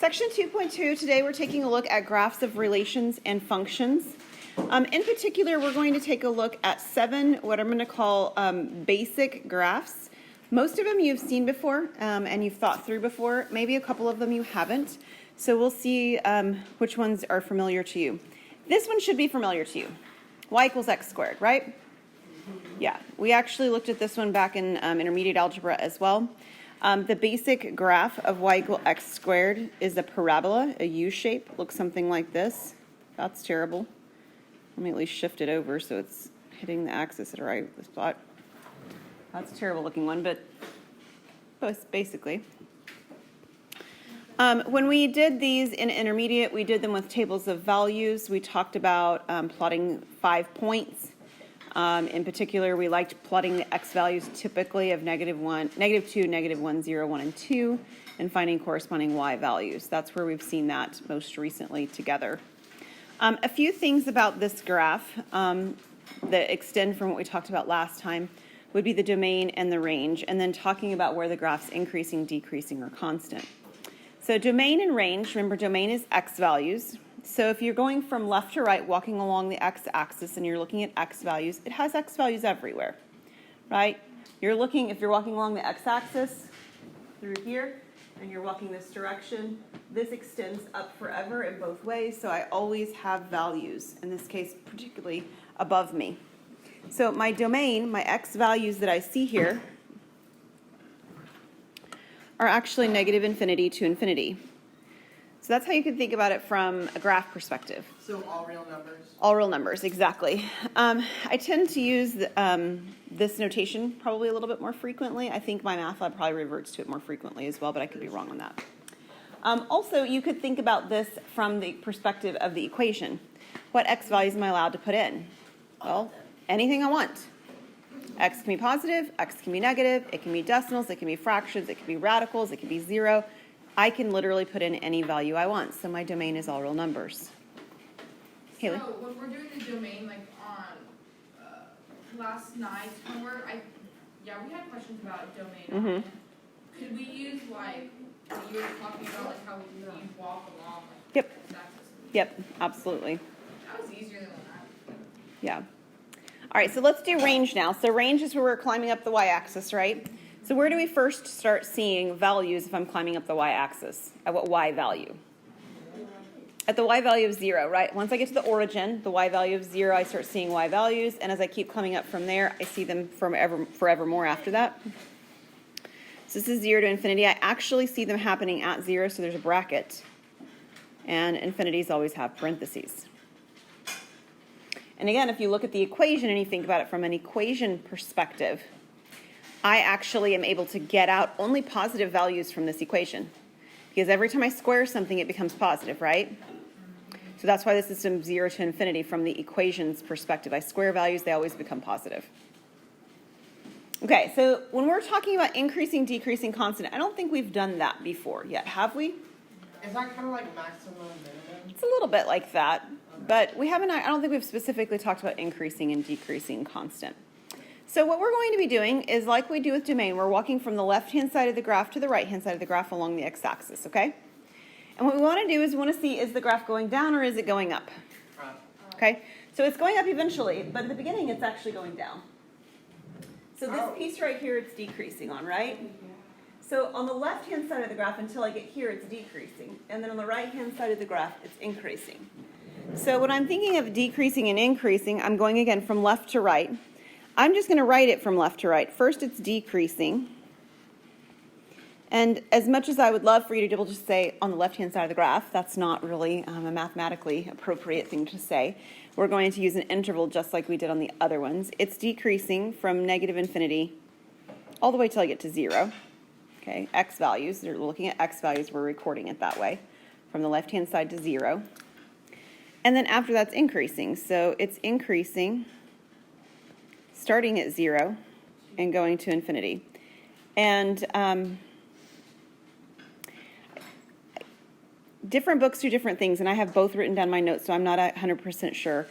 Section 2.2, today we're taking a look at graphs of relations and functions. In particular, we're going to take a look at 7, what I'm going to call basic graphs. Most of them you've seen before and you've thought through before. Maybe a couple of them you haven't. So we'll see which ones are familiar to you. This one should be familiar to you. Y equals x squared, right? Yeah, we actually looked at this one back in intermediate algebra as well. The basic graph of y equal x squared is a parabola, a U shape, looks something like this. That's terrible. Let me at least shift it over so it's hitting the axis at the right spot. That's a terrible looking one, but basically. When we did these in intermediate, we did them with tables of values. We talked about plotting 5 points. In particular, we liked plotting the x values typically of -1, -2, -1, 0, 1, and 2, and finding corresponding y values. That's where we've seen that most recently together. A few things about this graph that extend from what we talked about last time would be the domain and the range, and then talking about where the graph's increasing, decreasing, or constant. So domain and range, remember domain is x values. So if you're going from left to right, walking along the x-axis, and you're looking at x values, it has x values everywhere, right? If you're walking along the x-axis through here, and you're walking this direction, this extends up forever in both ways, so I always have values, in this case particularly above me. So my domain, my x values that I see here, are actually -infinity to infinity. So that's how you can think about it from a graph perspective. So all real numbers? All real numbers, exactly. I tend to use this notation probably a little bit more frequently. I think my math lab probably reverts to it more frequently as well, but I could be wrong on that. Also, you could think about this from the perspective of the equation. What x values am I allowed to put in? Well, anything I want. X can be positive, x can be negative, it can be decimals, it can be fractions, it can be radicals, it can be 0. I can literally put in any value I want, so my domain is all real numbers. Haley? So when we're doing the domain, like on last night's homework, we had questions about domain. Could we use like what you were talking about, like how you walk along? Like, Yep. Yep, absolutely. That was easier than that. Yeah. All right, so let's do range now. So range is where we're climbing up the y-axis, right? So where do we first start seeing values if I'm climbing up the y-axis? At what y value? At the y value of 0, right? Once I get to the origin, the y value of 0, I start seeing y values, and as I keep climbing up from there, I see them forevermore after that. So this is 0 to infinity. I actually see them happening at 0, so there's a bracket, and infinities always have parentheses. And again, if you look at the equation and you think about it from an equation perspective, I actually am able to get out only positive values from this equation. Because every time I square something, it becomes positive, right? So that's why this is from 0 to infinity from the equation's perspective. I square values, they always become positive. Okay, so when we're talking about increasing, decreasing, constant, I don't think we've done that before yet, have we? Is that kind of like maximum, minimum? It's a little bit like that, but we haven't, I don't think we've specifically talked about increasing and decreasing constant. So what we're going to be doing is like we do with domain, we're walking from the left-hand side of the graph to the right-hand side of the graph along the x-axis, okay? And what we want to do is we want to see, is the graph going down or is it going up? Okay, so it's going up eventually, but at the beginning it's actually going down. So this piece right here, it's decreasing on, right? So on the left-hand side of the graph, until I get here, it's decreasing. And then on the right-hand side of the graph, it's increasing. So when I'm thinking of decreasing and increasing, I'm going again from left to right. I'm just going to write it from left to right. First, it's decreasing. And as much as I would love for you to be able to say on the left-hand side of the graph, that's not really a mathematically appropriate thing to say. We're going to use an interval just like we did on the other ones. It's decreasing from -infinity all the way till I get to 0. Okay, x values. We're looking at x values. We're recording it that way. From the left-hand side to 0. And then after that's increasing. So it's increasing starting at 0 and going to infinity. And different books do different things, and I have both written down in my notes, so I'm not 100% sure.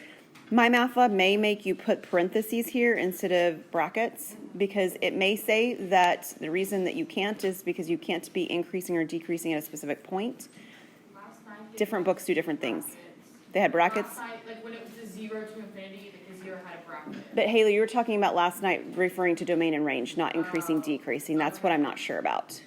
My math lab may make you put parentheses here instead of brackets, because it may say that the reason that you can't is because you can't be increasing or decreasing at a specific point. night. Different books do different things. Brackets. They had brackets? Last night, like when it was the 0 to infinity, like the 0 had a bracket. But Haley, you were talking about last night referring to domain and range, not increasing, decreasing. That's what I'm not sure about.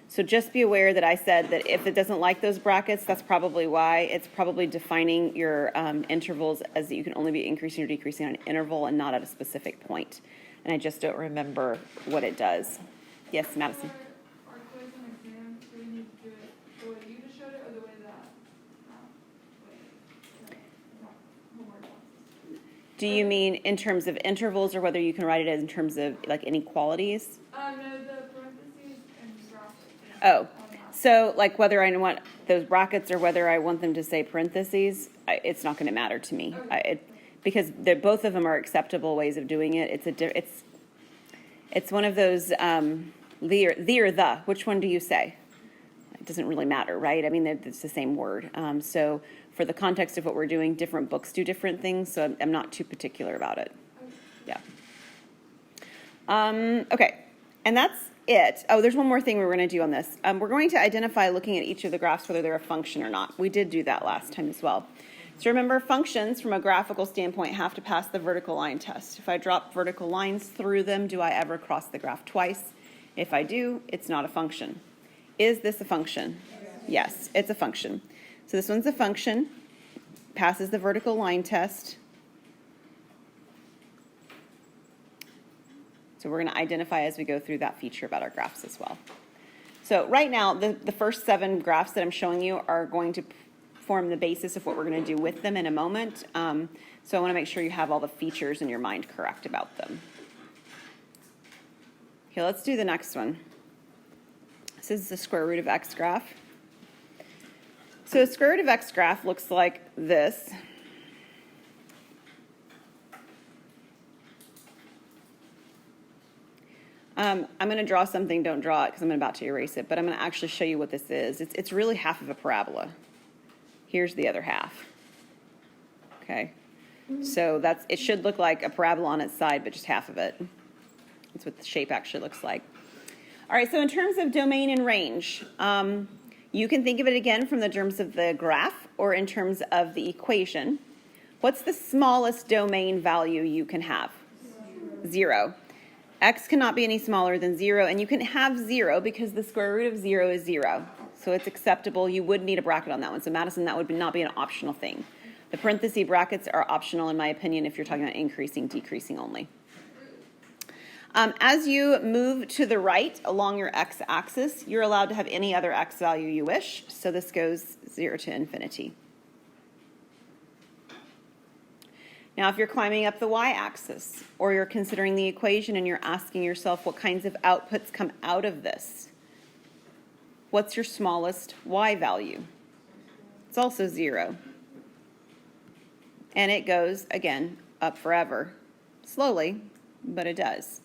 So just be aware that I said that if it doesn't like those brackets, that's probably why. It's probably defining your intervals as that you can only be increasing or decreasing on an interval and not at a specific point. And I just don't remember what it does. Yes, Madison? For our quiz and exam, do we need to do it the way you just showed it, or the way that, homework wants? Do you mean in terms of intervals or whether you can write it as in terms of like inequalities? No, the parentheses and graphics. Oh, so like whether I want those brackets or whether I want them to say parentheses, it's not going to matter to me. Because both of them are acceptable ways of doing it. It's one of those the or the. Which one do you say? It doesn't really matter, right? I mean, it's the same word. So for the context of what we're doing, different books do different things. So I'm not too particular about it. Yeah. Okay, and that's it. Oh, there's one more thing we're going to do on this. We're going to identify, looking at each of the graphs, whether they're a function or not. We did do that last time as well. So remember, functions from a graphical standpoint have to pass the vertical line test. If I drop vertical lines through them, do I ever cross the graph twice? If I do, it's not a function. Is this a function? Yes, it's a function. So this one's a function, passes the vertical line test. So we're going to identify as we go through that feature about our graphs as well. So right now, the first 7 graphs that I'm showing you are going to form the basis of what we're going to do with them in a moment. So I want to make sure you have all the features in your mind correct about them. Okay, let's do the next one. This is the square root of x graph. So a square root of x graph looks like this. I'm going to draw something. Don't draw it because I'm about to erase it. But I'm going to actually show you what this is. It's really half of a parabola. Here's the other half. Okay. So it should look like a parabola on its side, but just half of it. That's what the shape actually looks like. All right, so in terms of domain and range, you can think of it again from the terms of the graph or in terms of the equation. What's the smallest domain value you can have? 0. X cannot be any smaller than 0, and you can have 0 because the square root of 0 is 0. So it's acceptable. You would need a bracket on that one. So Madison, that would not be an optional thing. The parenthesis brackets are optional, in my opinion, if you're talking about increasing, decreasing only. As you move to the right along your x-axis, you're allowed to have any other x value you wish. So this goes 0 to infinity. Now, if you're climbing up the y-axis, or you're considering the equation and you're asking yourself what kinds of outputs come out of this, what's your smallest y value? It's also 0. And it goes, again, up forever. Slowly, but it does.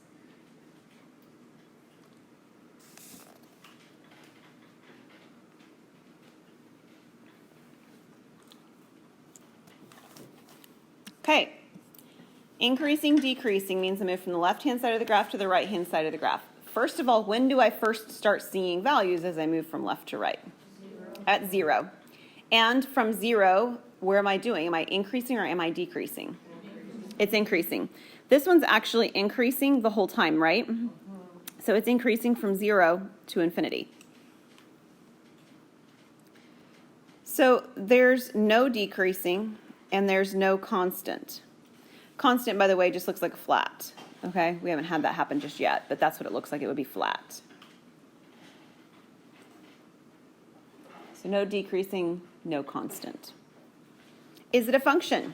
Okay. Increasing, decreasing means I move from the left-hand side of the graph to the right-hand side of the graph. First of all, when do I first start seeing values as I move from left to right? 0. At 0. And from 0, where am I doing? Am I increasing or am I decreasing? It's increasing. This one's actually increasing the whole time, right? So it's increasing from 0 to infinity. So there's no decreasing and there's no constant. Constant, by the way, just looks like a flat. Okay, we haven't had that happen just yet, but that's what it looks like. It would be flat. So no decreasing, no constant. Is it a function?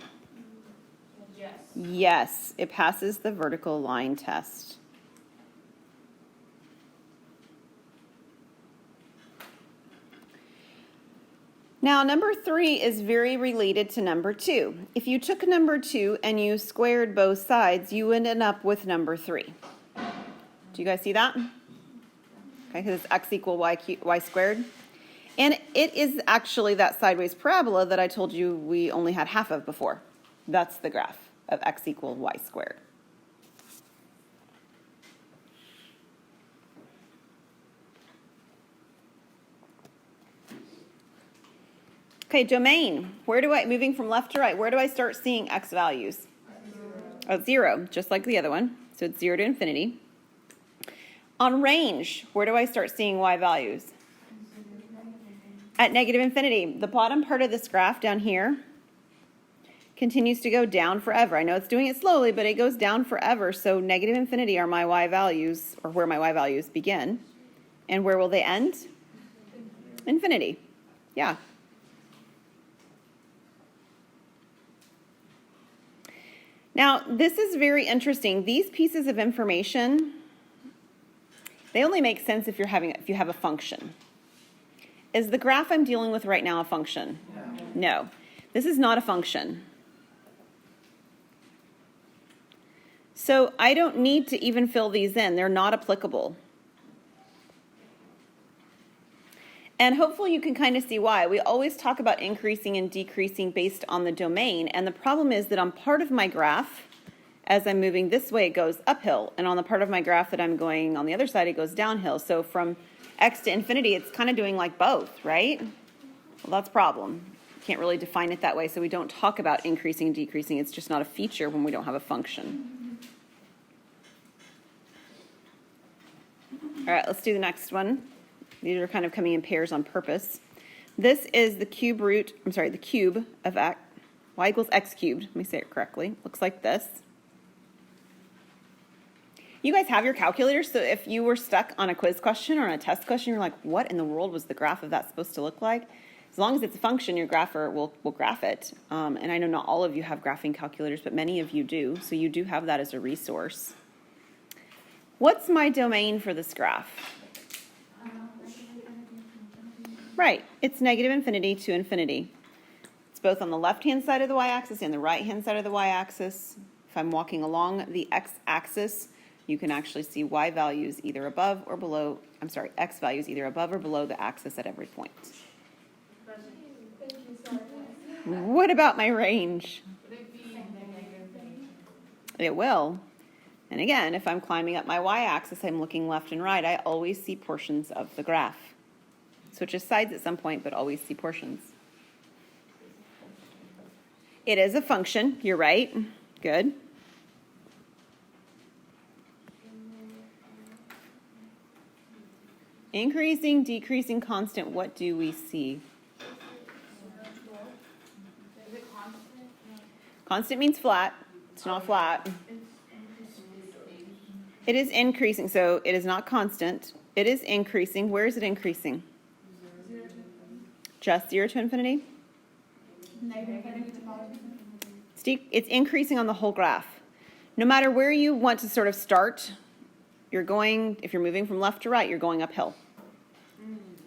Yes. Yes, it passes the vertical line test. Now, number 3 is very related to number 2. If you took number 2 and you squared both sides, you would end up with number 3. Do you guys see that? Okay, because it's x equal y squared. And it is actually that sideways parabola that I told you we only had half of before. That's the graph of x equal y squared. Okay, domain. Moving from left to right, where do I start seeing x values? At 0, just like the other one. So it's 0 to infinity. On range, where do I start seeing y values? At negative infinity. The bottom part of this graph down here continues to go down forever. I know it's doing it slowly, but it goes down forever. So negative infinity are my y values, or where my y values begin. And where will they end? Infinity. Yeah. Now, this is very interesting. These pieces of information, they only make sense if you have a function. Is the graph I'm dealing with right now a function? No. This is not a function. So I don't need to even fill these in. They're not applicable. And hopefully you can kind of see why. We always talk about increasing and decreasing based on the domain. And the problem is that on part of my graph, as I'm moving this way, it goes uphill. And on the part of my graph that I'm going on the other side, it goes downhill. So from x to infinity, it's kind of doing like both, right? Well, that's a problem. Can't really define it that way. So we don't talk about increasing and decreasing. It's just not a feature when we don't have a function. All right, let's do the next one. These are kind of coming in pairs on purpose. This is the cube of x. Y equals x cubed. Let me say it correctly. Looks like this. You guys have your calculators, so if you were stuck on a quiz question or on a test question, you're like, what in the world was the graph of that supposed to look like? As long as it's a function, your grapher will graph it. And I know not all of you have graphing calculators, but many of you do, so you do have that as a resource. What's my domain for this graph? Right, it's negative infinity to infinity. It's both on the left-hand side of the y-axis and the right-hand side of the y-axis. If I'm walking along the x-axis, you can actually see y values either above or below, x values either above or below the axis at every point. What about my range? It will. And again, if I'm climbing up my y-axis, I'm looking left and right, I always see portions of the graph. Switches sides at some point, but always see portions. It is a function, you're right. Good. Increasing, decreasing, constant, what do we see? Is it constant? Constant means flat. It's not flat. It is increasing, so it is not constant. It is increasing. Where is it increasing? Just 0 to infinity? It's increasing on the whole graph. No matter where you want to sort of start, if you're moving from left to right, you're going uphill.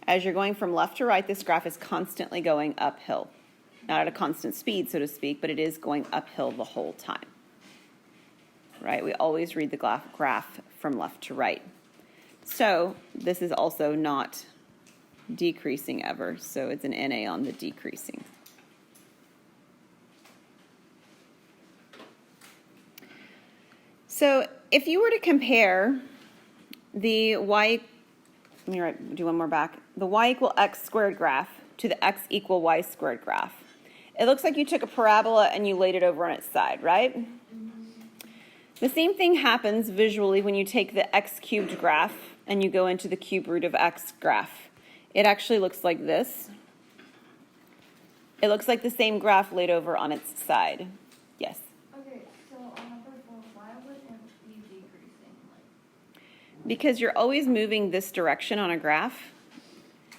As you're going from left to right, this graph is constantly going uphill. Not at a constant speed, so to speak, but it is going uphill the whole time. Right? We always read the graph from left to right. So this is also not decreasing ever, so it's an NA on the decreasing. So if you were to compare the y, let me do one more back, the y equal x squared graph to the x equal y squared graph, it looks like you took a parabola and you laid it over on its side, right? The same thing happens visually when you take the x cubed graph and you go into the cube root of x graph. It actually looks like this. It looks like the same graph laid over on its side. Yes? Okay, so on number 4, why would it be decreasing? Because you're always moving this direction on a graph,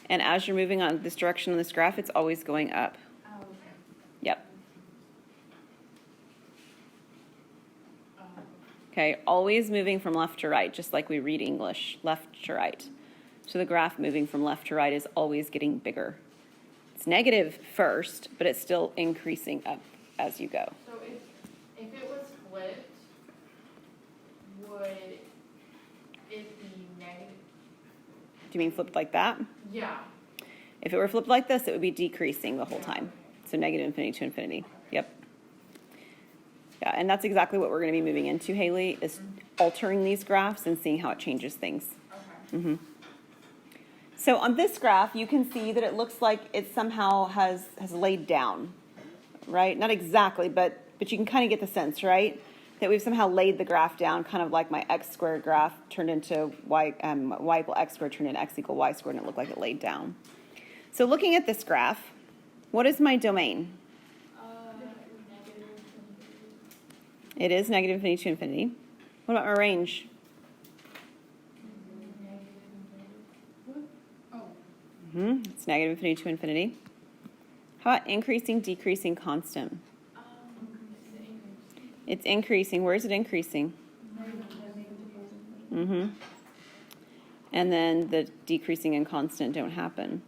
and as you're moving on this direction on this graph, it's always going up. Oh, okay. Yep. Okay, always moving from left to right, just like we read English, left to right. So the graph moving from left to right is always getting bigger. It's negative first, but it's still increasing up as you go. So if it was flipped, would it be negative? Do you mean flipped like that? Yeah. If it were flipped like this, it would be decreasing the whole time. So negative infinity to infinity. Yep. Yeah, and that's exactly what we're going to be moving into, Haley, is altering these graphs and seeing how it changes things. Okay. So on this graph, you can see that it looks like it somehow has laid down, right? Not exactly, but you can kind of get the sense, right? That we've somehow laid the graph down, kind of like my x squared graph turned into y equal x squared turned into x equal y squared, and it looked like it laid down. So looking at this graph, what is my domain? It is negative infinity to infinity. What about my range? It's negative infinity to infinity. How about increasing, decreasing, constant? It's increasing. Where is it increasing? And then the decreasing and constant don't happen.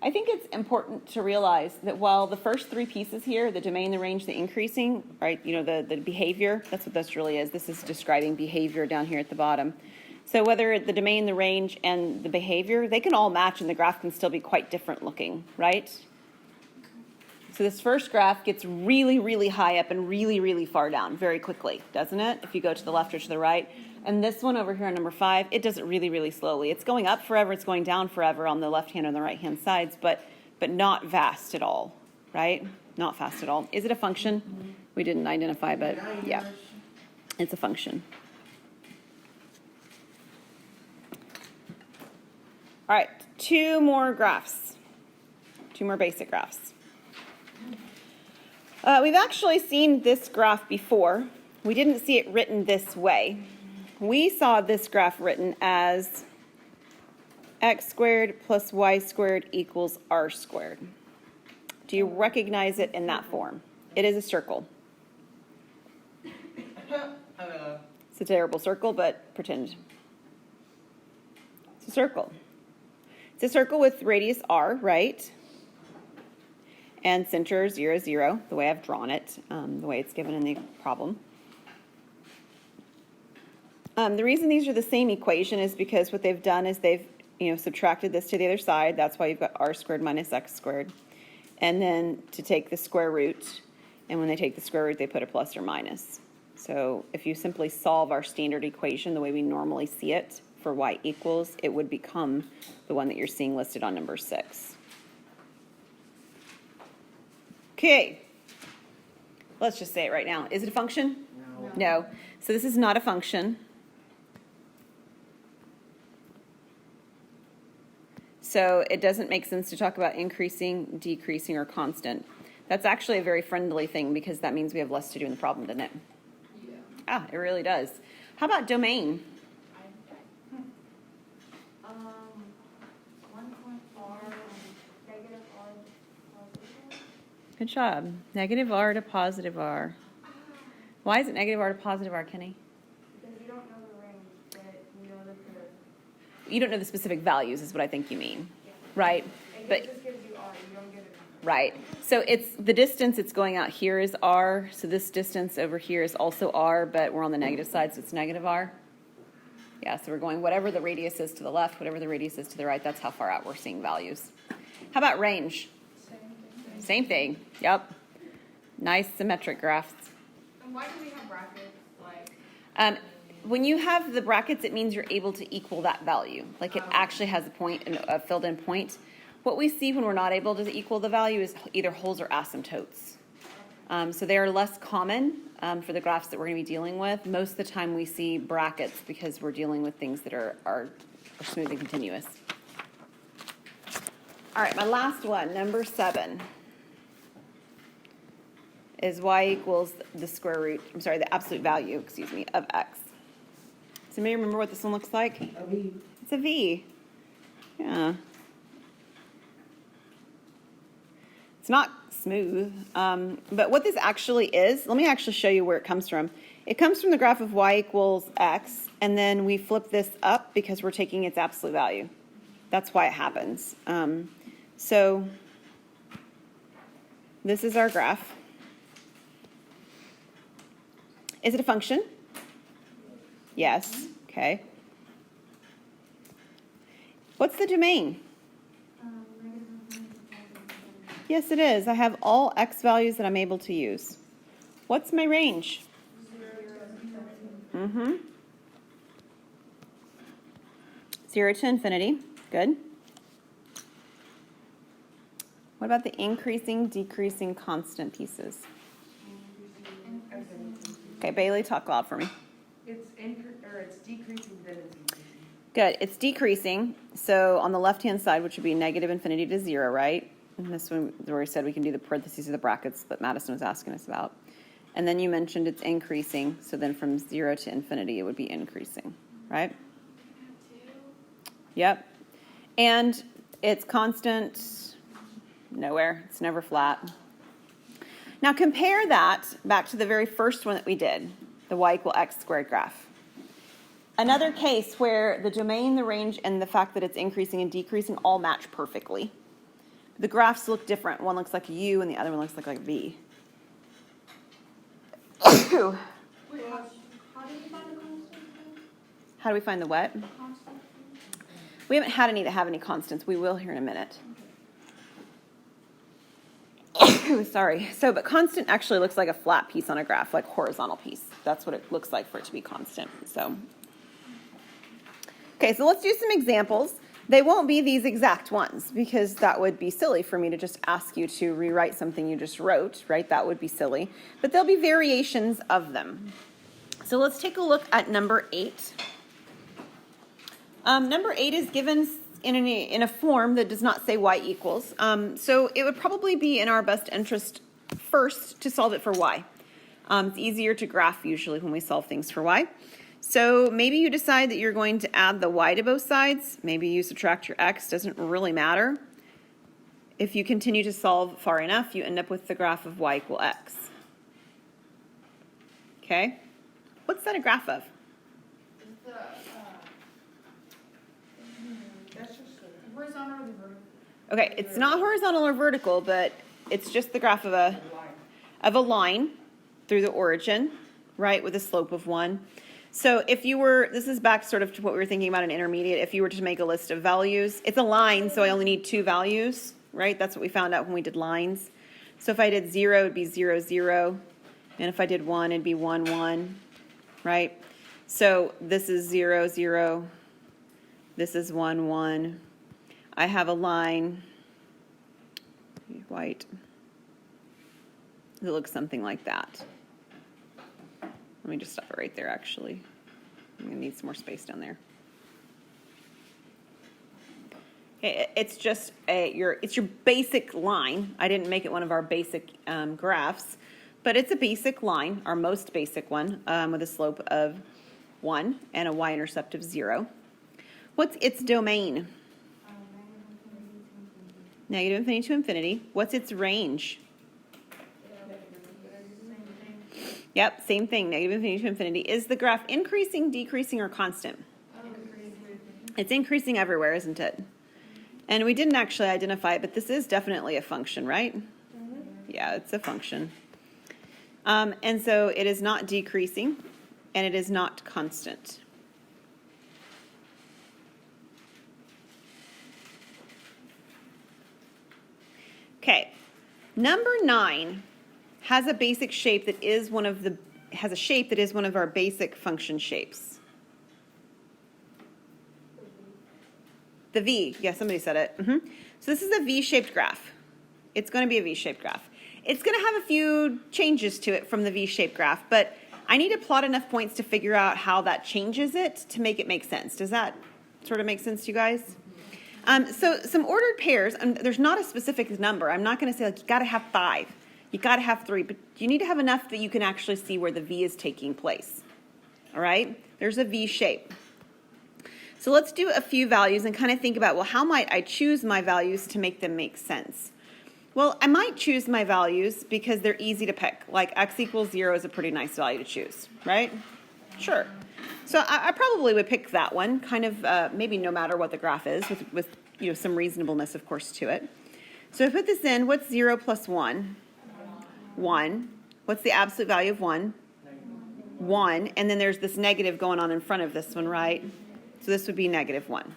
I think it's important to realize that while the first three pieces here, the domain, the range, the increasing, right, you know, the behavior, that's what this really is. This is describing behavior down here at the bottom. So whether the domain, the range, and the behavior, they can all match and the graph can still be quite different looking, right? So this first graph gets really, really high up and really, really far down very quickly, doesn't it? If you go to the left or to the right. And this one over here on number 5, it does it really, really slowly. It's going up forever, it's going down forever on the left-hand and the right-hand sides, but not fast at all, right? Not fast at all. Is it a function? We didn't identify, but yeah, it's a function. All right, 2 more graphs, 2 more basic graphs. We've actually seen this graph before. We didn't see it written this way. We saw this graph written as x squared plus y squared equals r squared. Do you recognize it in that form? It is a circle. It's a terrible circle, but pretend. It's a circle. It's a circle with radius r, right? And center 0, 0, the way I've drawn it, the way it's given in the problem. The reason these are the same equation is because what they've done is they've subtracted this to the other side. That's why you've got r squared minus x squared. And then to take the square root, and when they take the square root, they put a plus or minus. So if you simply solve our standard equation the way we normally see it for y equals, it would become the one that you're seeing listed on number 6. Okay, let's just say it right now. Is it a function? No. So this is not a function. So it doesn't make sense to talk about increasing, decreasing, or constant. That's actually a very friendly thing because that means we have less to do in the problem, doesn't it? Yeah. Ah, it really does. How about domain? 1.4 negative r positive. Good job. Negative r to positive r. Why is it negative r to positive r, Kenny? Because you don't know the range, but you know the curve. You don't know the specific values is what I think you mean, Yeah. right? It But just gives you r, you don't get it. right. So it's the distance it's going out here is r. So this distance over here is also r, but we're on the negative side, so it's negative r. Yeah, so we're going whatever the radius is to the left, whatever the radius is to the right, that's how far out we're seeing values. How about range? Same thing. Yep. Nice symmetric graphs. And why do we have brackets? Like, When you have the brackets, it means you're able to equal that value. Like it actually has a point, a filled-in point. What we see when we're not able to equal the value is either holes or asymptotes. So they are less common for the graphs that we're going to be dealing with. Most of the time we see brackets because we're dealing with things that are smooth and continuous. All right, my last one, number 7, is y equals the square root, the absolute value, of x. Does anybody remember what this one looks like? A V. It's a V. Yeah. It's not smooth. But what this actually is, let me actually show you where it comes from. It comes from the graph of y equals x, and then we flip this up because we're taking its absolute value. That's why it happens. So this is our graph. Is it a function? Yes. Okay. What's the domain? Yes, it is. I have all x values that I'm able to use. What's my range? 0 to infinity. Good. What about the increasing, decreasing, constant pieces? Okay, Bailey, talk loud for me. It's decreasing, then it's increasing. Good. It's decreasing. So on the left-hand side, which would be negative infinity to 0, right? And this one, where we said we can do the parentheses or the brackets that Madison was asking us about. And then you mentioned it's increasing. So then from 0 to infinity, it would be increasing, right? Yep. And it's constant nowhere. It's never flat. Now compare that back to the very first one that we did, the y equal x squared graph. Another case where the domain, the range, and the fact that it's increasing and decreasing all match perfectly. The graphs look different. One looks like a U and the other one looks like a V. Wait, how do we find the constant? How do we find the what? Constant? We haven't had any that have any constants. We will here in a minute. Sorry. So, but constant actually looks like a flat piece on a graph, like horizontal piece. That's what it looks like for it to be constant. So, okay, so let's do some examples. They won't be these exact ones because that would be silly for me to just ask you to rewrite something you just wrote, right? That would be silly. But there'll be variations of them. So let's take a look at number 8. Number 8 is given in a form that does not say y equals. So it would probably be in our best interest first to solve it for y. It's easier to graph usually when we solve things for y. So maybe you decide that you're going to add the y to both sides. Maybe you subtract your x. Doesn't really matter. If you continue to solve far enough, you end up with the graph of y equal x. Okay? What's that a graph of? That's just Horizontal or the vertical? Okay, it's not horizontal or vertical, but it's just the graph of a line. a line through the origin, right, with a slope of 1. So if you were, this is back sort of to what we were thinking about in intermediate, if you were to make a list of values, it's a line, so I only need 2 values, right? That's what we found out when we did lines. So if I did 0, it'd be 0, 0. And if I did 1, it'd be 1, 1, right? So this is 0, 0. This is 1, 1. I have a line, white. It looks something like that. Let me just stop it right there, actually. I'm going to need some more space down there. Okay, it's just it's your basic line. I didn't make it one of our basic graphs, but it's a basic line, our most basic one, with a slope of 1 and a y-intercept of 0. What's its domain? Negative infinity to infinity. What's its range? Yep, same thing, negative infinity to infinity. Is the graph increasing, decreasing, or constant? It's increasing everywhere, isn't it? And we didn't actually identify it, but this is definitely a function, right? Yeah, it's a function. And so it is not decreasing, and it is not constant. Okay, number 9 has a basic shape that is one of our basic function shapes. The V, yeah, somebody said it. So this is a V-shaped graph. It's going to be a V-shaped graph. It's going to have a few changes to it from the V-shaped graph, but I need to plot enough points to figure out how that changes it to make it make sense. Does that sort of make sense to you guys? So some ordered pairs, there's not a specific number. I'm not going to say, like, you got to have 5. You got to have 3, but you need to have enough that you can actually see where the V is taking place. All right? There's a V shape. So let's do a few values and kind of think about, well, how might I choose my values to make them make sense? Well, I might choose my values because they're easy to pick. Like x equals 0 is a pretty nice value to choose, right? Sure. So I probably would pick that one, kind of maybe no matter what the graph is, with some reasonableness, of course, to it. So I put this in. What's 0 plus 1? 1. What's the absolute value of 1? 1. And then there's this negative going on in front of this one, right? So this would be negative 1.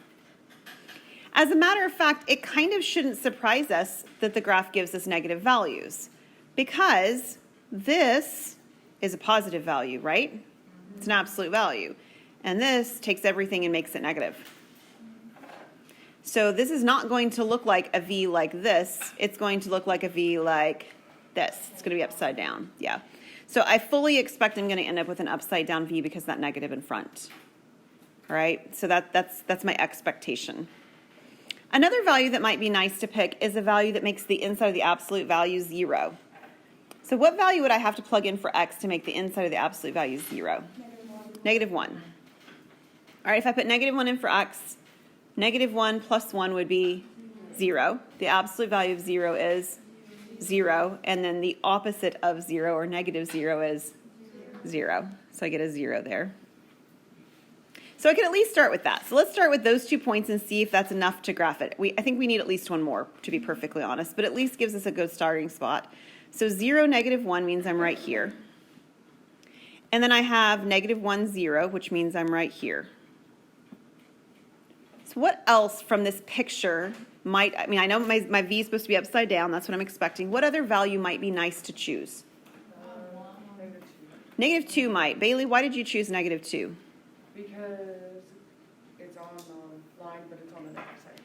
As a matter of fact, it kind of shouldn't surprise us that the graph gives us negative values because this is a positive value, right? It's an absolute value. And this takes everything and makes it negative. So this is not going to look like a V like this. It's going to look like a V like this. It's going to be upside down. Yeah. So I fully expect I'm going to end up with an upside down V because of that negative in front. All right. So that's my expectation. Another value that might be nice to pick is a value that makes the inside of the absolute value 0. So what value would I have to plug in for x to make the inside of the absolute value 0? -1. All right, if I put -1 in for x, -1 plus 1 would be 0. The absolute value of 0 is 0, and then the opposite of 0, or -0, is 0. So I get a 0 there. So I can at least start with that. So let's start with those 2 points and see if that's enough to graph it. I think we need at least one more, to be perfectly honest, but at least gives us a good starting spot. So 0, -1 means I'm right here. And then I have -1, 0, which means I'm right here. So what else from this picture might, I know my V is supposed to be upside down, that's what I'm expecting. What other value might be nice to choose? -2 might. Bailey, why did you choose -2? Because it's on the line, but it's on the negative side.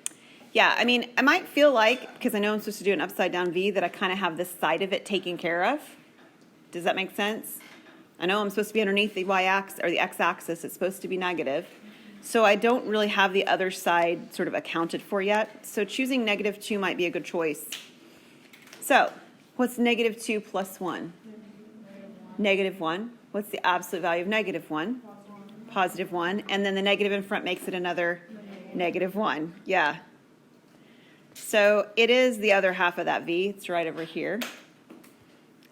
Yeah, I might feel like, because I know I'm supposed to do an upside down V, that I kind of have this side of it taken care of. Does that make sense? I know I'm supposed to be underneath the y-axis, or the x-axis, it's supposed to be negative. So I don't really have the other side sort of accounted for yet. So choosing -2 might be a good choice. So, what's -2 plus 1? -1. What's the absolute value of -1? +1. And then the negative in front makes it another -1. Yeah. So it is the other half of that V. It's right over here.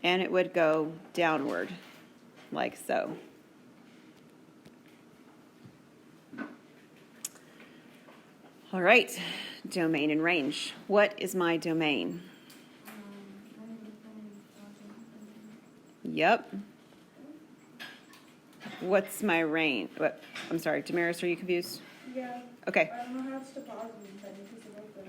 And it would go downward, like so. All right, domain and range. What is my domain? Yep. What's my range? What? I'm sorry, Damaris, are you confused? Yeah. Okay. I don't know how it's to pause and then you can both go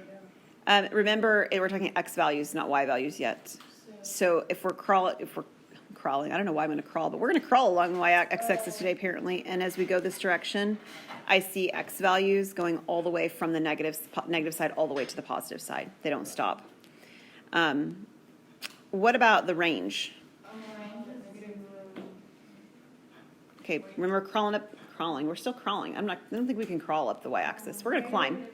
down. Remember, we're talking x values, not y values yet. So if we're crawling, I don't know why I'm going to crawl, but we're going to crawl along the y-axis today apparently. And as we go this direction, I see x values going all the way from the negative side all the way to the positive side. They don't stop. What about the range? Okay, remember crawling. We're still crawling. I don't think we can crawl up the y-axis. We're going to climb.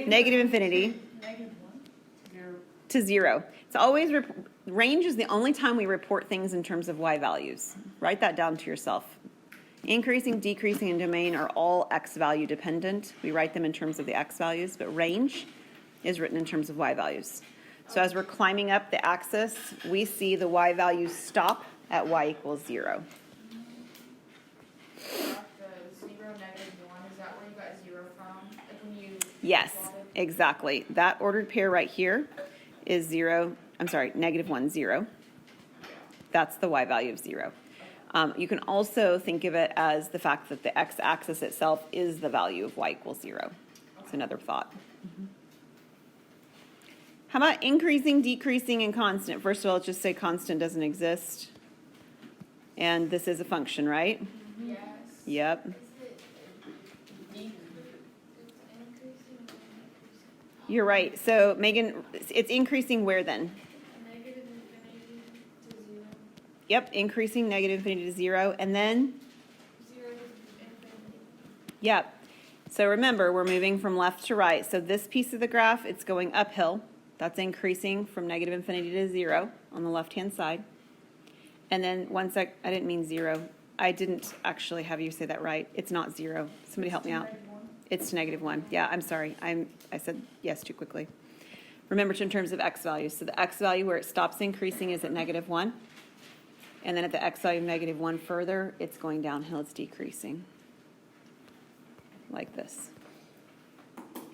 Negative infinity to 0. It's always, range is the only time we report things in terms of y values. Write that down to yourself. Increasing, decreasing, and domain are all x value dependent. We write them in terms of the x values, but range is written in terms of y values. So as we're climbing up the axis, we see the y values stop at y equals 0. The 0, -1, is that where you got 0 from? Like when you Yes, plotted? exactly. That ordered pair right here is 0, I'm sorry, -1, 0. That's the y value of 0. You can also think of it as the fact that the x-axis itself is the value of y equals 0. It's another thought. How about increasing, decreasing, and constant? First of all, let's just say constant doesn't exist. And this is a function, right? Yes. Yep. You're right. So, Megan, it's increasing where then? Negative infinity to 0. Yep, increasing negative infinity to 0. And then? 0 to infinity. Yep. So remember, we're moving from left to right. So this piece of the graph, it's going uphill. That's increasing from negative infinity to 0 on the left-hand side. And then one sec, I didn't mean 0. I didn't actually have you say that right. It's not 0. Somebody help me out. It's -1. Yeah, I'm sorry. I said yes too quickly. Remember in terms of x values. So the x value where it stops increasing is at -1. And then at the x value of -1 further, it's going downhill. It's decreasing. Like this.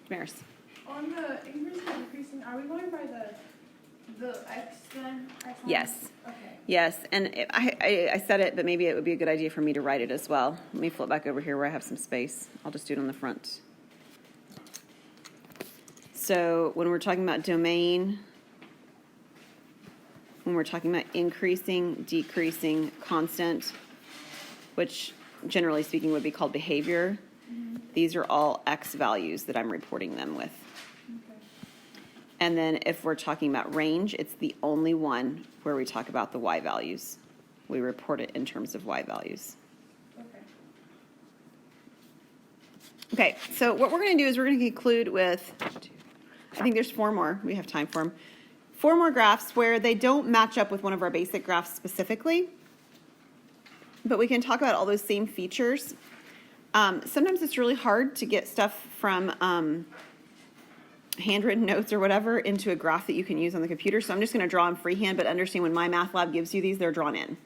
Damaris. On the increasing and decreasing, are we going by the x then? X line? Yes. Okay. Yes, and I said it, but maybe it would be a good idea for me to write it as well. Let me flip back over here where I have some space. I'll just do it on the front. So when we're talking about domain, when we're talking about increasing, decreasing, constant, which generally speaking would be called behavior, These are all x values that I'm reporting them with. Okay. And then if we're talking about range, it's the only one where we talk about the y values. We report it in terms of y values. Okay. Okay, so what we're going to do is we're going to conclude with, I think there's 4 more. We have time for them. 4 more graphs where they don't match up with one of our basic graphs specifically, but we can talk about all those same features. Sometimes it's really hard to get stuff from handwritten notes or whatever into a graph that you can use on the computer, so I'm just going to draw them freehand, but understand when my math lab gives you these, they're drawn in,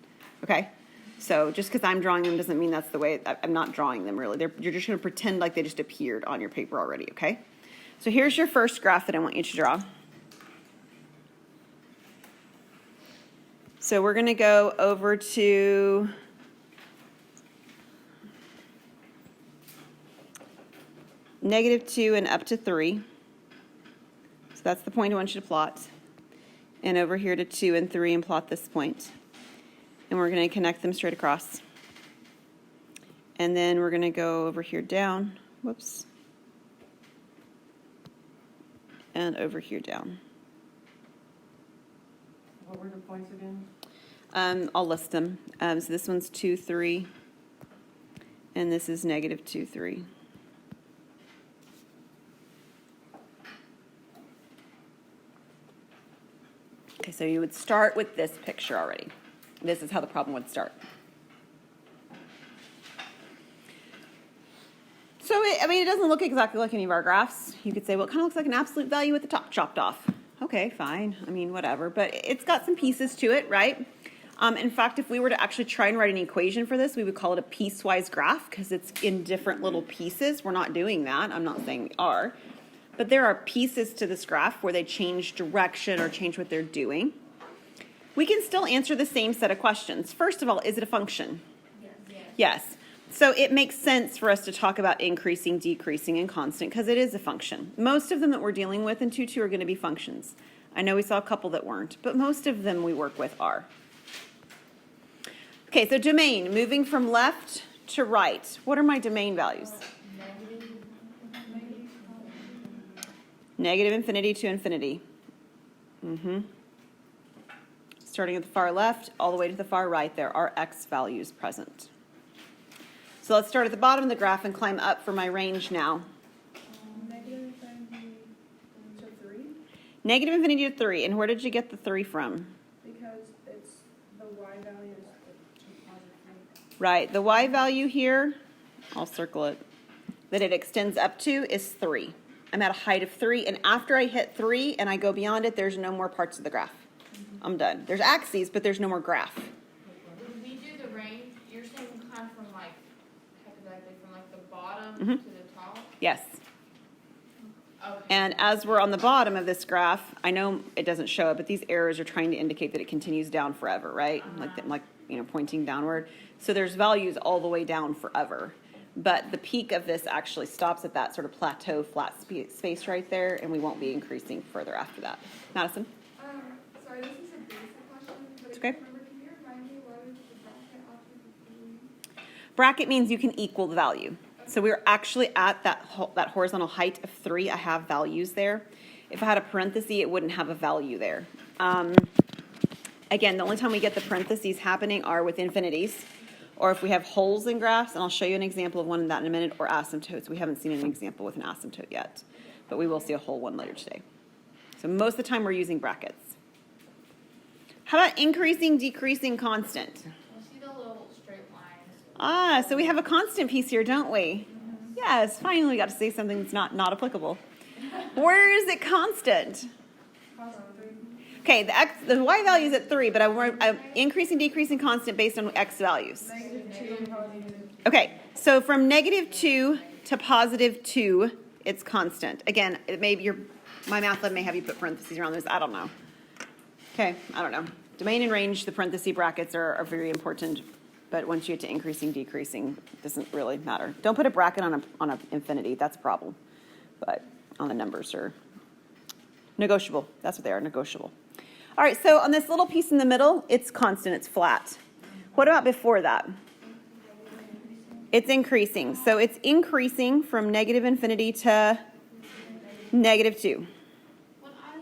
okay? So just because I'm drawing them doesn't mean that's the way. I'm not drawing them really. You're just going to pretend like they just appeared on your paper already, okay? So here's your first graph that I want you to draw. So we're going to go over to -2 and up to 3. So that's the point I want you to plot. And over here to 2 and 3 and plot this point. And we're going to connect them straight across. And then we're going to go over here down. Whoops. And over here down. What were the points again? I'll list them. So this one's 2, 3. And this is -2, 3. Okay, so you would start with this picture already. This is how the problem would start. So, it doesn't look exactly like any of our graphs. You could say, well, it kind of looks like an absolute value with the top chopped off. Okay, fine. Whatever. But it's got some pieces to it, right? In fact, if we were to actually try and write an equation for this, we would call it a piecewise graph because it's in different little pieces. We're not doing that. I'm not saying we are. But there are pieces to this graph where they change direction or change what they're doing. We can still answer the same set of questions. First of all, is it a function? Yes. So it makes sense for us to talk about increasing, decreasing, and constant because it is a function. Most of them that we're dealing with in 2.2 are going to be functions. I know we saw a couple that weren't, but most of them we work with are. Okay, so domain, moving from left to right. What are my domain values? Negative infinity to infinity. Starting at the far left, all the way to the far right, there are x values present. So let's start at the bottom of the graph and climb up for my range now. Negative infinity to 3, Negative infinity to 3. And where did you get the 3 from? because it's the y value is the positive 3. Right, the y value here, I'll circle it, that it extends up to is 3. I'm at a height of 3, and after I hit 3 and I go beyond it, there's no more parts of the graph. I'm done. There's axes, but there's no more graph. When we do the range, you're saying kind of from like, hypothetically, from like the bottom Mhm. to the top? Yes. Okay. And as we're on the bottom of this graph, I know it doesn't show it, but these arrows are trying to indicate that it continues down forever, right? Like pointing downward. So there's values all the way down forever. But the peak of this actually stops at that sort of plateau flat space right there, and we won't be increasing further after that. Madison? Sorry, this is a basic question, but It's okay. remember, can you remind me what is the bracket after the 3? Bracket means you can equal the value. So we're actually at that horizontal height of 3. I have values there. If I had a parenthesis, it wouldn't have a value there. Again, the only time we get the parentheses happening are with infinities, or if we have holes in graphs, and I'll show you an example of one of that in a minute, or asymptotes. We haven't seen an example with an asymptote yet, but we will see a whole one later today. So most of the time we're using brackets. How about increasing, decreasing, constant? I see the little straight lines. So we have a constant piece here, don't we? Yes, finally we got to say something that's not applicable. Where is it constant? Okay, the y value is at 3, but I'm increasing, decreasing, constant based on x values. -2, positive. Okay, so from -2 to +2, it's constant. Again, my math lab may have you put parentheses around this. I don't know. Okay, I don't know. Domain and range, the parenthesis brackets are very important, but once you get to increasing, decreasing, it doesn't really matter. Don't put a bracket on a infinity. That's a problem. But on the numbers are negotiable. That's what they are, negotiable. All right, so on this little piece in the middle, it's constant, it's flat. What about before that? It's increasing. So it's increasing from negative infinity to negative 2. When I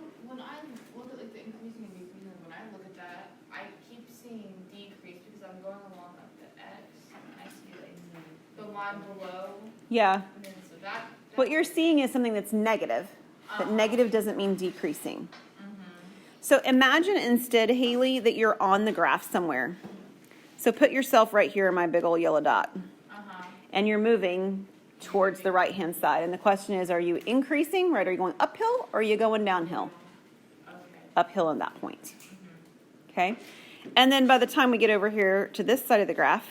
look at like the increasing and decreasing, when I look at that, I keep seeing decrease because I'm going along up the x and I see like the line below. Yeah. And then so that What you're seeing is something that's negative, but negative doesn't mean decreasing. So imagine instead, Haley, that you're on the graph somewhere. So put yourself right here in my big old yellow dot. And you're moving towards the right-hand side. And the question is, are you increasing, right? Are you going uphill or are you going downhill? Uphill at that point. Okay? And then by the time we get over here to this side of the graph,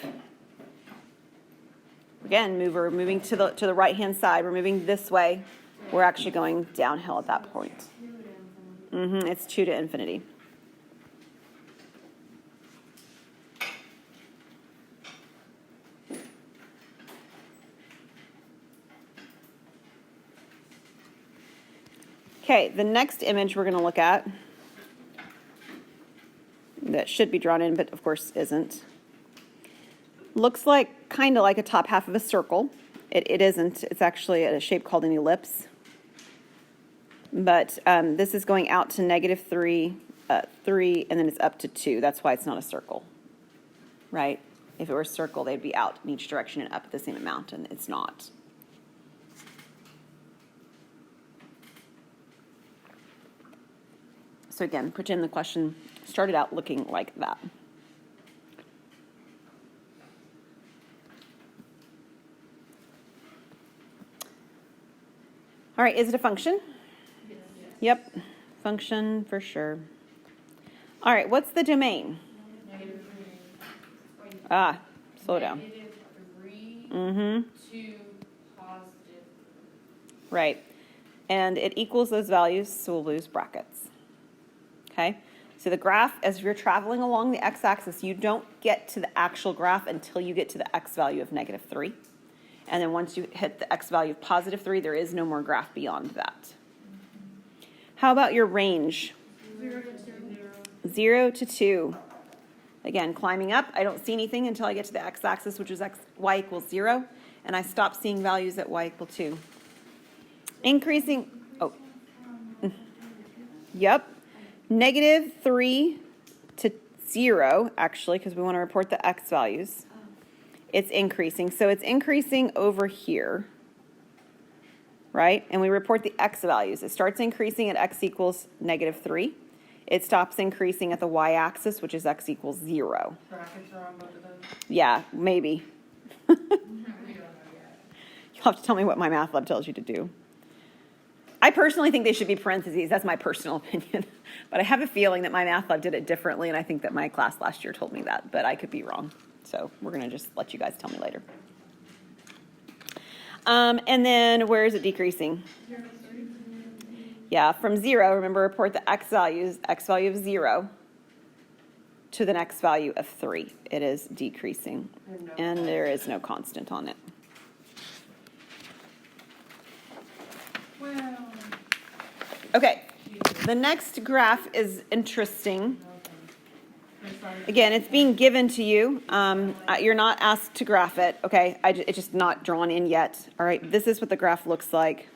again, we're moving to the right-hand side. We're moving this way. We're actually going downhill at that point. It's 2 to infinity. Okay, the next image we're going to look at that should be drawn in, but of course isn't. Looks like kind of like a top half of a circle. It isn't. It's actually a shape called an ellipse. But this is going out to negative 3, 3, and then it's up to 2. That's why it's not a circle, right? If it were a circle, they'd be out in each direction and up at the same amount, and it's not. So again, pretend the question started out looking like that. All right, is it a function? Yep, function for sure. All right, what's the domain? Ah, slow down. -3 to positive. Right. And it equals those values, so we'll lose brackets. Okay? So the graph, as you're traveling along the x-axis, you don't get to the actual graph until you get to the x value of negative 3. And then once you hit the x value of positive 3, there is no more graph beyond that. How about your range? 0 to 2. 0 to 2. Again, climbing up, I don't see anything until I get to the x-axis, which is y equals 0, and I stop seeing values at y equal 2. Increasing, yep, negative 3 to 0, actually, because we want to report the x values. It's increasing, so it's increasing over here, right? And we report the x values. It starts increasing at x equals negative 3. It stops increasing at the y-axis, which is x equals 0. Brackets are on both of those. Yeah, maybe. We don't know yet. You'll have to tell me what my math lab tells you to do. I personally think they should be parentheses. That's my personal opinion. But I have a feeling that my math lab did it differently, and I think that my class last year told me that, but I could be wrong. So we're going to just let you guys tell me later. And then where is it decreasing? 0 to 3. Yeah, from 0, remember, report the x value of 0 to the next value of 3. It is decreasing, and there is no constant on it. Well, Okay, the next graph is interesting. Again, it's being given to you. You're not asked to graph it, okay? It's just not drawn in yet. All right, this is what the graph looks like.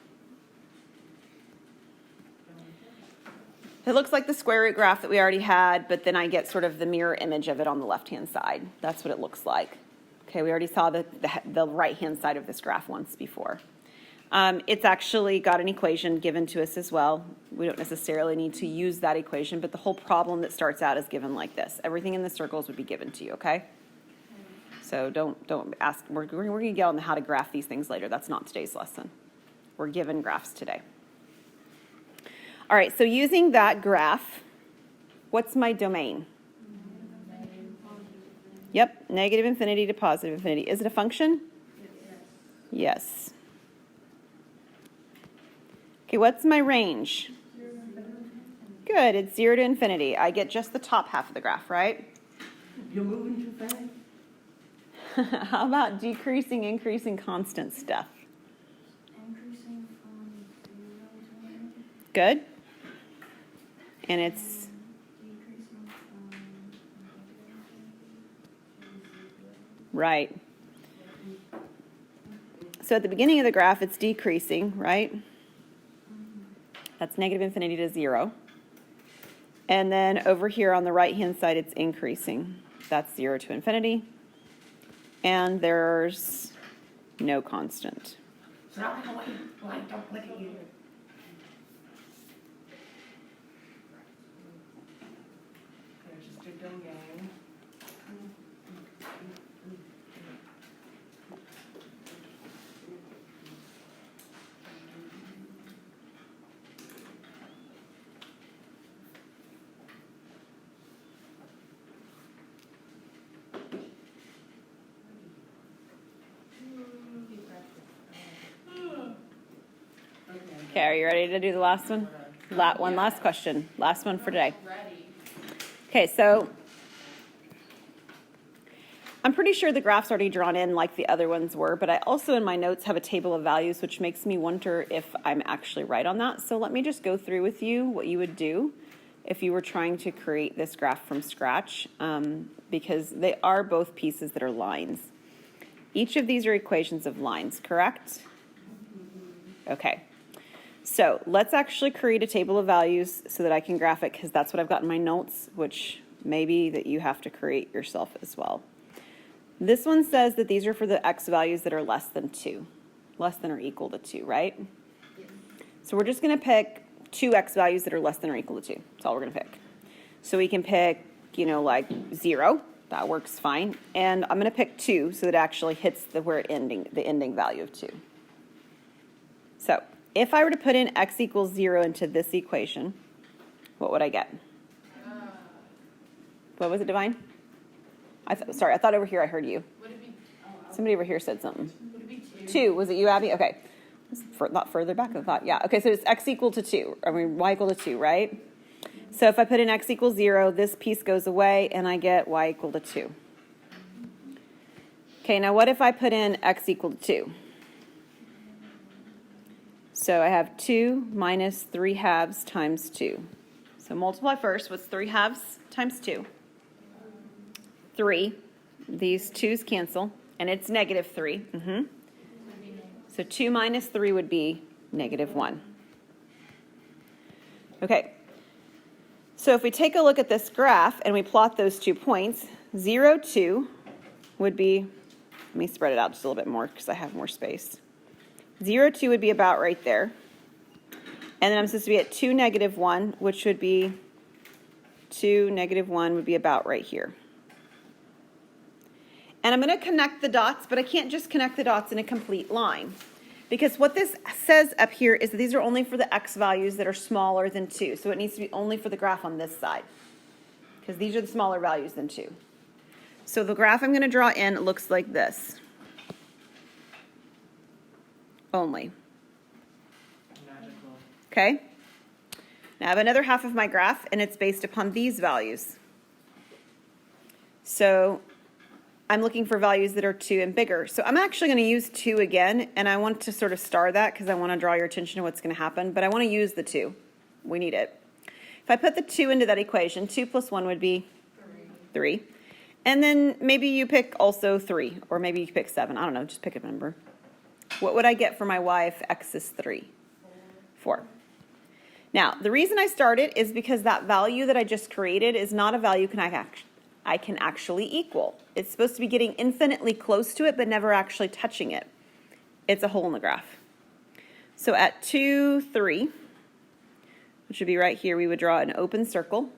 It looks like the square root graph that we already had, but then I get sort of the mirror image of it on the left-hand side. That's what it looks like. Okay, we already saw the right-hand side of this graph once before. It's actually got an equation given to us as well. We don't necessarily need to use that equation, but the whole problem that starts out is given like this. Everything in the circles would be given to you, okay? So don't ask. We're going to get on how to graph these things later. That's not today's lesson. We're given graphs today. All right, so using that graph, what's my domain? Yep, negative infinity to positive infinity. Is it a function? Yes. Okay, what's my range? Good, it's 0 to infinity. I get just the top half of the graph, right? You're moving too fast. How about decreasing, increasing, constant stuff? increasing from 0 to 1. Good. And it's, Decreasing from right. So at the beginning of the graph, it's decreasing, right? That's negative infinity to 0. And then over here on the right-hand side, it's increasing. That's 0 to infinity. And there's no constant. So now I know why I don't look at you. Okay, just do dong yang. Okay, are you ready to do the last one? One last question. Last one for today. Ready. Okay, so I'm pretty sure the graph's already drawn in like the other ones were, but I also in my notes have a table of values, which makes me wonder if I'm actually right on that. So let me just go through with you what you would do if you were trying to create this graph from scratch, because they are both pieces that are lines. Each of these are equations of lines, correct? Okay. So let's actually create a table of values so that I can graph it, because that's what I've got in my notes, which maybe that you have to create yourself as well. This one says that these are for the x values that are less than 2, less than or equal to 2, right? So we're just going to pick 2 x values that are less than or equal to 2. That's all we're going to pick. So we can pick, like 0. That works fine. And I'm going to pick 2 so that it actually hits the ending value of 2. So if I were to put in x equals 0 into this equation, what would I get? What was it, Divine? Sorry, I thought over here I heard you. Would it be, Somebody over here said something. would it be 2? 2, was it you, Abby? Okay. Not further back than I thought. Yeah, okay, so it's x equal to 2. I mean, y equal to 2, right? So if I put in x equals 0, this piece goes away, and I get y equal to 2. Okay, now what if I put in x equal to 2? So I have 2 minus 3 halves times 2. So multiply first. What's 3 halves times 2? 3. These 2's cancel, and it's negative 3. So 2 minus 3 would be negative 1. Okay. So if we take a look at this graph and we plot those 2 points, 0, 2 would be, let me spread it out just a little bit more because I have more space. 0, 2 would be about right there. And then I'm supposed to be at 2, negative 1, which would be 2, negative 1 would be about right here. And I'm going to connect the dots, but I can't just connect the dots in a complete line. Because what this says up here is that these are only for the x values that are smaller than 2. So it needs to be only for the graph on this side. Because these are the smaller values than 2. So the graph I'm going to draw in looks like this. Only. Magical. Okay? Now I have another half of my graph, and it's based upon these values. So I'm looking for values that are 2 and bigger. So I'm actually going to use 2 again, and I want to sort of star that because I want to draw your attention to what's going to happen, but I want to use the 2. We need it. If I put the 2 into that equation, 2 plus 1 would be 3. And then maybe you pick also 3, or maybe you pick 7. I don't know, just pick a number. What would I get for my y if x is 3? 4. Now, the reason I started is because that value that I just created is not a value I can actually equal. It's supposed to be getting infinitely close to it, but never actually touching it. It's a hole in the graph. So at 2, 3, which would be right here, we would draw an open circle.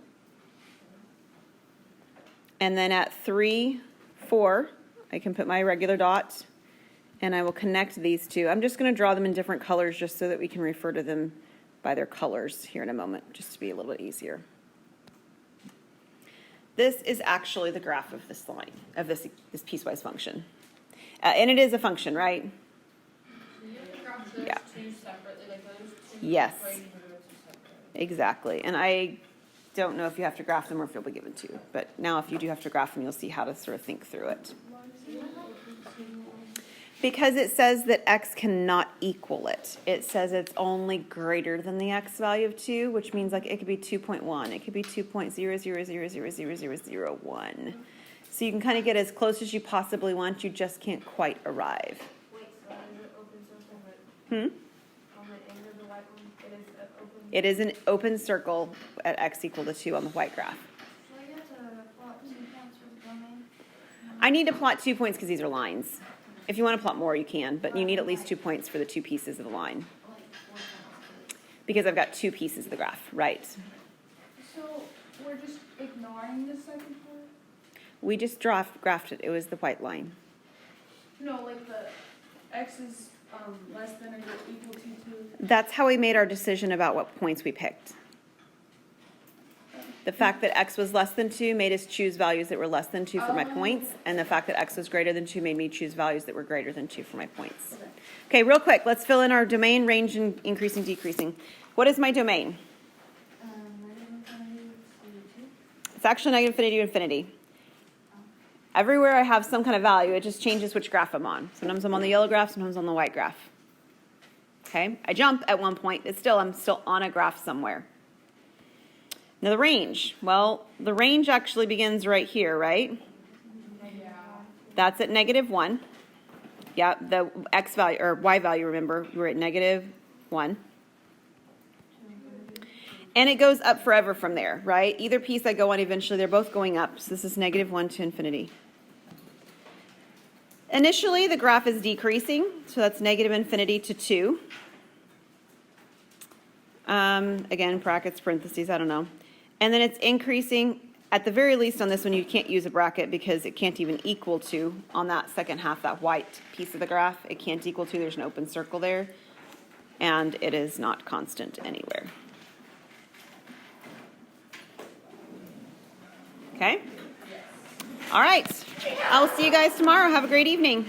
And then at 3, 4, I can put my regular dot, and I will connect these two. I'm just going to draw them in different colors just so that we can refer to them by their colors here in a moment, just to be a little bit easier. This is actually the graph of this line, of this piecewise function. And it is a function, right? Can you graph those Yeah. 2 separately, like those 2 Yes. equations are those 2 separate? Exactly. And I don't know if you have to graph them or if you'll be given to you. But now if you do have to graph them, you'll see how to sort of think through it. Because it says that x cannot equal it. It says it's only greater than the x value of 2, which means like it could be 2.1. It could be 2.000000001. So you can kind of get as close as you possibly want, you just can't quite arrive. Wait, so is it open circle, but Hmm? on the end of the white one, it is an open? It is an open circle at x equal to 2 on the white graph. So I get to plot 2 points for the domain? I need to plot 2 points because these are lines. If you want to plot more, you can, but you need at least 2 points for the 2 pieces of the line. Like 4 points. Because I've got 2 pieces of the graph, right? So we're just ignoring the second part? We just graphed it, it was the white line. No, like the x is less than or equal to 2. That's how we made our decision about what points we picked. The fact that x was less than 2 made us choose values that were less than 2 for my points, and the fact that x was greater than 2 made me choose values that were greater than 2 for my points. Okay, real quick, let's fill in our domain, range, and increasing, decreasing. What is my domain? Negative infinity to 2. It's actually negative infinity to infinity. Everywhere I have some kind of value, it just changes which graph I'm on. Sometimes I'm on the yellow graph, sometimes on the white graph. Okay, I jump at one point, I'm still on a graph somewhere. Now the range, well, the range actually begins right here, right? Yeah. That's at -1. Yeah, the x value, or y value, remember, we're at -1. And it goes up forever from there, right? Either piece I go on eventually, they're both going up. So this is -1 to infinity. Initially, the graph is decreasing, so that's negative infinity to 2. Again, brackets, parentheses, I don't know. And then it's increasing. At the very least on this one, you can't use a bracket because it can't even equal to, on that second half, that white piece of the graph, it can't equal to, there's an open circle there. And it is not constant anywhere. Okay? All right. I'll see you guys tomorrow. Have a great evening.